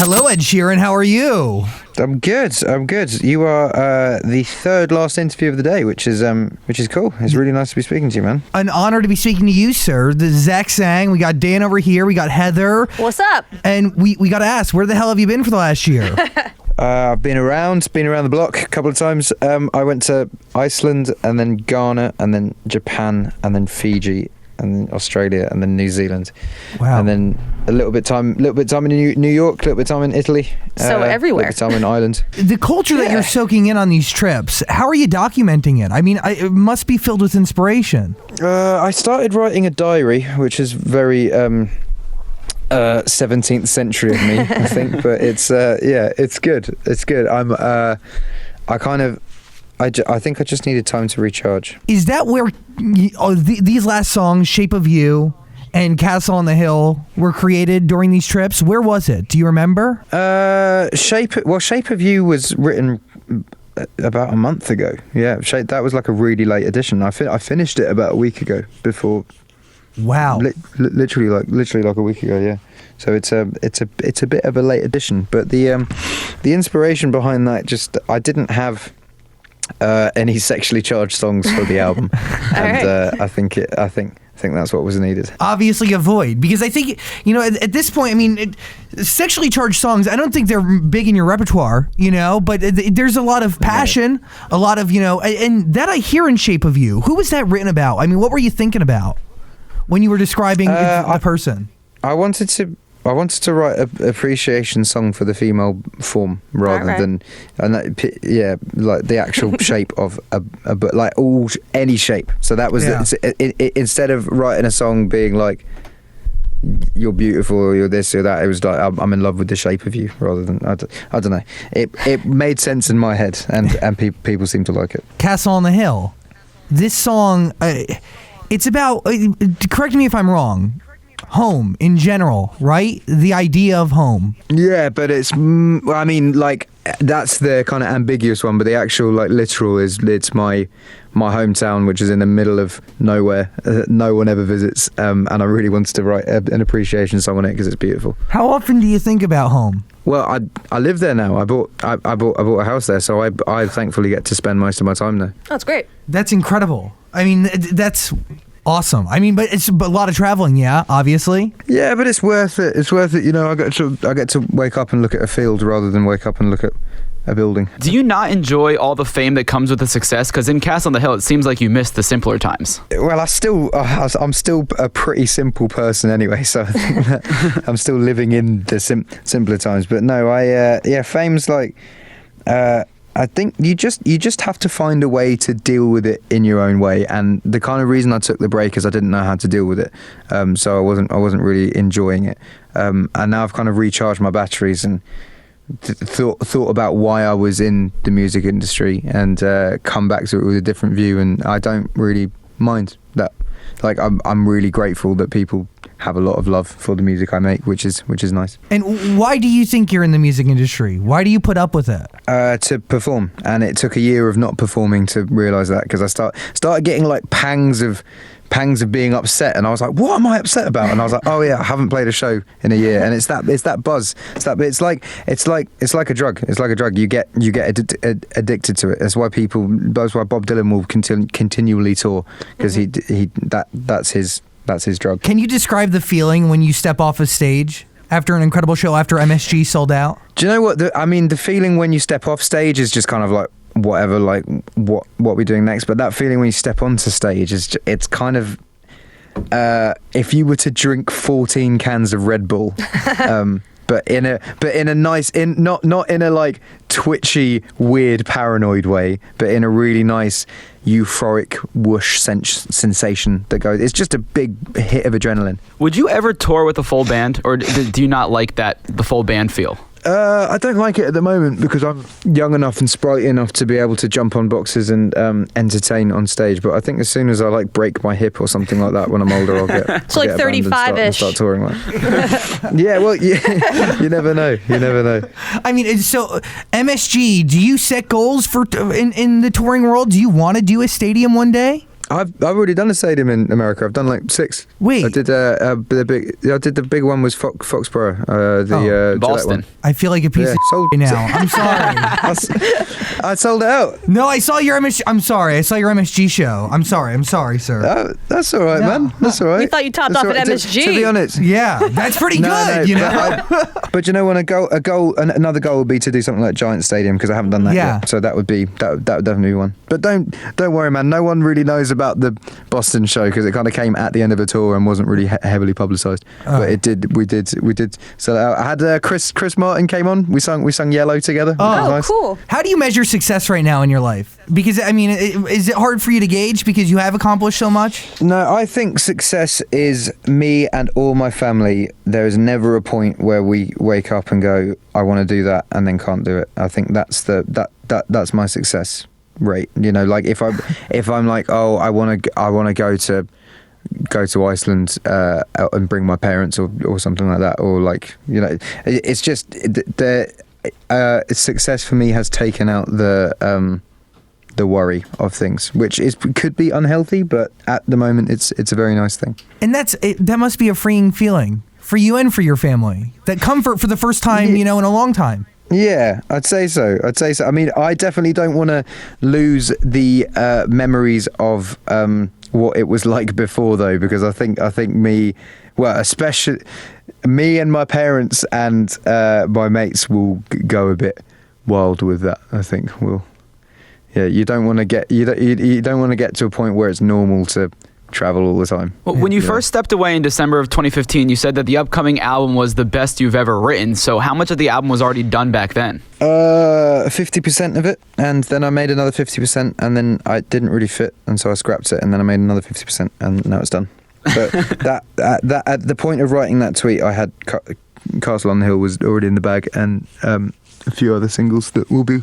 Hello, Ed Sheeran. How are you? I'm good. You are the third last interview of the day, which is cool. It's really nice to be speaking to you, man. An honor to be speaking to you, sir. The Zach Sang. We got Dan over here. We got Heather. What's up? And we got to ask, where the hell have you been for the last year? I've been around the block a couple of times. I went to Iceland and then Ghana and then Japan and then Fiji and then Australia and then New Zealand. Wow. And then a little bit time in New York, a little bit time in Italy. So everywhere. A little bit time in Ireland. The culture that you're soaking in on these trips, how are you documenting it? I mean, it must be filled with inspiration. I started writing a diary, which is very 17th century of me, I think. But it's it's good. It's good. I think I just needed time to recharge. Is that where these last songs, Shape of You and Castle on the Hill, were created during these trips? Where was it? Do you remember? Shape of You was written about a month ago. Yeah, that was like a really late edition. I finished it about a week ago. Before. Wow. Literally like a week ago. Yeah. So it's a bit of a late edition, but the inspiration behind that, I didn't have any sexually charged songs for the album, and I think that's what was needed. Obviously avoid, because I think, at this point, I mean, sexually charged songs, I don't think they're big in your repertoire, but there's a lot of passion, a lot of, and that I hear in Shape of You. Who was that written about? I mean, what were you thinking about when you were describing the person? I wanted to write an appreciation song for the female form rather than, like the actual shape of but like any shape. So that was instead of writing a song being like you're beautiful or you're this or that, it was like I'm in love with the shape of you rather than I don't know. It made sense in my head and people seem to like it. Castle on the Hill. This song, it's about. Correct me if I'm wrong. Home in general, right? The idea of home. Yeah, but it's, I mean, like, that's the kind of ambiguous one, but the actual, like, literal it's my hometown, which is in the middle of nowhere. No one ever visits, and I really wanted to write an appreciation song on it because it's beautiful. How often do you think about home? Well, I live there now. I bought a house there, so I thankfully get to spend most of my time there. That's great. That's incredible. I mean, that's awesome. I mean, but it's a lot of traveling, yeah, obviously. Yeah, but it's worth it. It's worth it. I get to wake up and look at a field rather than wake up and look at a building. Do you not enjoy all the fame that comes with the success? Because in Castle on the Hill, it seems like you missed the simpler times. Well, I'm still a pretty simple person anyway, so I think that I'm still living in the simpler times. But no, fame's like. I think you just have to find a way to deal with it in your own way, and the kind of reason I took the break is I didn't know how to deal with it, so I wasn't really enjoying it, and now I've kind of recharged my batteries and thought about why I was in the music industry and come back to it with a different view, and I don't really mind that. Like I'm really grateful that people have a lot of love for the music I make, which is nice. And why do you think you're in the music industry? Why do you put up with it? To perform, and it took a year of not performing to realise that, because I started getting like pangs of being upset, and I was like, what am I upset about? And I was like, oh yeah, I haven't played a show in a year, and it's that buzz. It's like a drug. It's like a drug. You get addicted to it. That's why Bob Dylan will continually tour, because that's his drug. Can you describe the feeling when you step off a stage after an incredible show, after MSG sold out? Do you know what? The feeling when you step off stage is just kind of like, whatever, like what we're doing next. But that feeling when you step onto stage it's kind of if you were to drink 14 cans of Red Bull, but in a nice, not in a like twitchy, weird, paranoid way, but in a really nice euphoric whoosh sensation that goes. It's just a big hit of adrenaline. Would you ever tour with a full band, or do you not like the full band feel? I don't like it at the moment because I'm young enough and sprightly enough to be able to jump on boxes and entertain on stage. But I think as soon as I like break my hip or something like that when I'm older, I'll get so like 35-ish. Start touring. Like. Yeah, well, you never know. I mean, so MSG, do you set goals for in the touring world? Do you want to do a stadium one day? I've already done a stadium in America. I've done like 6. Wait. I did the big one was Foxborough, Gillette Boston. one. I feel like a piece of sold now. I'm sorry. I sold it out. No, I saw your I'm sorry. I saw your MSG show. I'm sorry, sir. That's all right, man. That's all right. We thought you topped That's off all at right. MSG. To be honest. Yeah, that's pretty good. But you know, when another goal would be to do something like Giant Stadium, because I haven't done that yet. So that would definitely be one. But don't worry, man. No one really knows about the Boston show because it kind of came at the end of a tour and wasn't really heavily publicised. But it did. We did sell it out. I had Chris Martin came on. We sung Yellow together. Oh, nice. cool. How do you measure success right now in your life? Because I mean, is it hard for you to gauge because you have accomplished so much? No, I think success is me and all my family. There is never a point where we wake up and go, I want to do that, and then can't do it. I think that's that's my success rate. You know, like if I'm like, oh, I want to go to Iceland and bring my parents or something like that, or like, you know, it's just the success for me has taken out the worry of things, which could be unhealthy, but at the moment it's a very nice thing. And that must be a freeing feeling for you and for your family. That comfort for the first time, you know, in a long time. Yeah, I'd say so. I mean, I definitely don't want to lose the memories of what it was like before, though, because I think especially me and my parents and my mates will go a bit wild with that. I think you don't want to get you don't want to get to a point where it's normal to travel all the time. Well, when you first stepped away in December of 2015, you said that the upcoming album was the best you've ever written. So how much of the album was already done back then? 50% of it, and then I made another 50%, and then I didn't really fit, and so I scrapped it, and then I made another 50%, and now it's done. But that at the point of writing that tweet, I had Castle on the Hill was already in the bag, and a few other singles that will be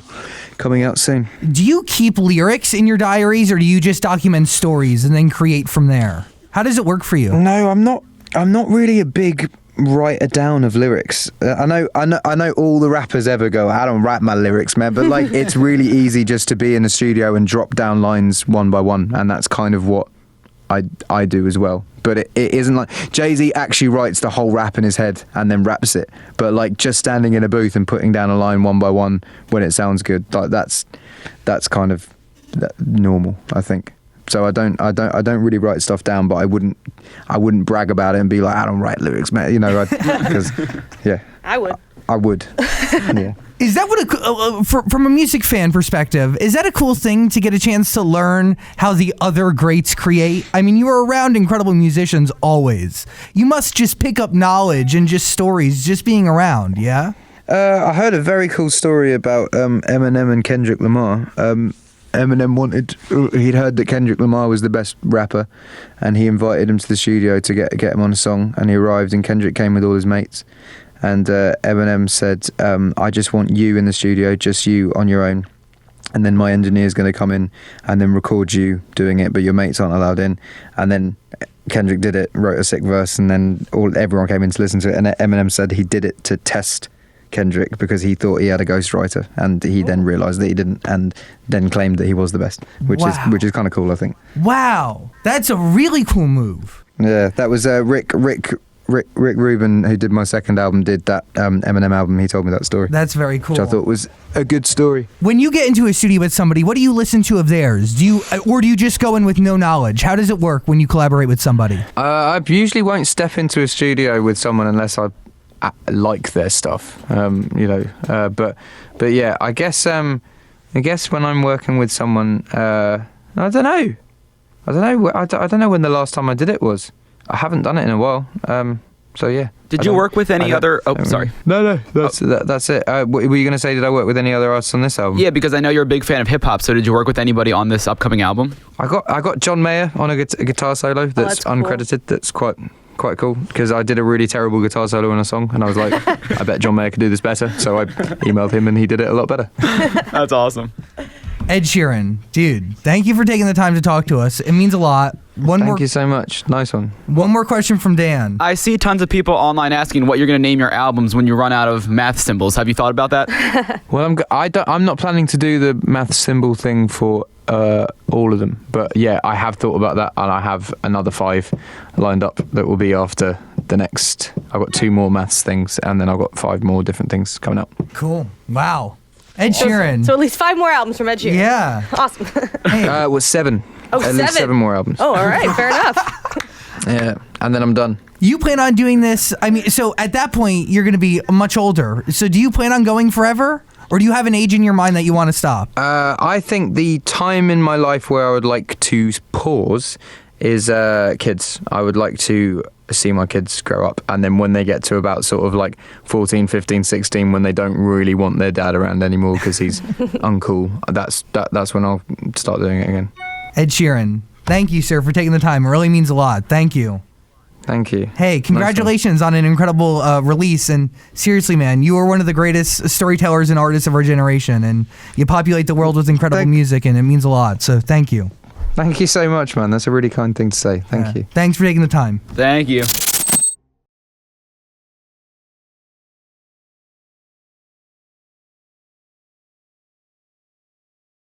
coming out soon. Do you keep lyrics in your diaries, or do you just document stories and then create from there? How does it work for you? No, I'm not really a big writer down of lyrics. I know all the rappers ever go, I don't write my lyrics, man, but like it's really easy just to be in the studio and drop down lines one by one, and that's kind of what I do as well. But it isn't like Jay-Z actually writes the whole rap in his head and then raps it. But like just standing in a booth and putting down a line one by one when it sounds good, like that's kind of normal, I think. So I don't really write stuff down, but I wouldn't brag about it and be like, I don't write lyrics, man. You know, because yeah, I would. Yeah. Is that what from a music fan perspective, is that a cool thing to get a chance to learn how the other greats create? I mean, you were around incredible musicians always. You must just pick up knowledge and just stories just being around, yeah? I heard a very cool story about Eminem and Kendrick Lamar. Eminem he'd heard that Kendrick Lamar was the best rapper, and he invited him to the studio to get him on a song, and he arrived and Kendrick came with all his mates. And Eminem said, I just want you in the studio, just you on your own. And then my engineer's going to come in and then record you doing it, but your mates aren't allowed in. And then Kendrick did it, wrote a sick verse, and then everyone came in to listen to it. And Eminem said he did it to test Kendrick because he thought he had a ghostwriter, and he then realised that he didn't, and then claimed that he was the best, which is kind of cool, I think. Wow, that's a really cool move. Yeah, that was Rick Rubin, who did my second album, did that Eminem album. He told me that story. That's very cool. Which I thought was a good story. When you get into a studio with somebody, what do you listen to of theirs? Do you just go in with no knowledge? How does it work when you collaborate with somebody? I usually won't step into a studio with someone unless I like their stuff. But yeah, I guess when I'm working with someone, I don't know. I don't know when the last time I did it was. I haven't done it in a while. So yeah. Did you work with any other? Oh, sorry. No. That's it. Were you going to say, did I work with any other artists on this album? Yeah, because I know you're a big fan of hip hop. So did you work with anybody on this upcoming album? I got John Mayer on a guitar solo that's uncredited. Cool. That's quite cool, because I did a really terrible guitar solo in a song, and I was like, I bet John Mayer could do this better. So I emailed him, and he did it a lot better. That's awesome. Ed Sheeran, dude, thank you for taking the time to talk to us. It means a lot. Thank you so much. Nice one. One more question from Dan. I see tons of people online asking what you're going to name your albums when you run out of math symbols. Have you thought about that? Well, I'm not planning to do the math symbol thing for all of them, but yeah, I have thought about that, and I have another 5 lined up that will be after the next. I've got 2 more maths things, and then I've got 5 more different things coming up. Cool. Wow. Ed Sheeran. So at least 5 more albums from Ed Sheeran. Yeah. Awesome. Hey. Was 7. Oh, at least 7 more albums. Oh, all right. Fair enough. Yeah, and then I'm done. You plan on doing this? I mean, so at that point, you're going to be much older. So do you plan on going forever? Or do you have an age in your mind that you want to stop? I think the time in my life where I would like to pause is kids. I would like to see my kids grow up, and then when they get to about sort of like 14, 15, 16, when they don't really want their dad around anymore because he's uncool, that's when I'll start doing it again. Ed Sheeran, thank you, sir, for taking the time. It really means a lot. Thank you. Thank you. Hey, congratulations on an incredible release. And seriously, man, you are one of the greatest storytellers and artists of our generation. And you populate the world with incredible music, and it means a lot. So thank you. Thank you so much, man. That's a really kind thing to say. Thank you. Thanks for taking the time. Thank you.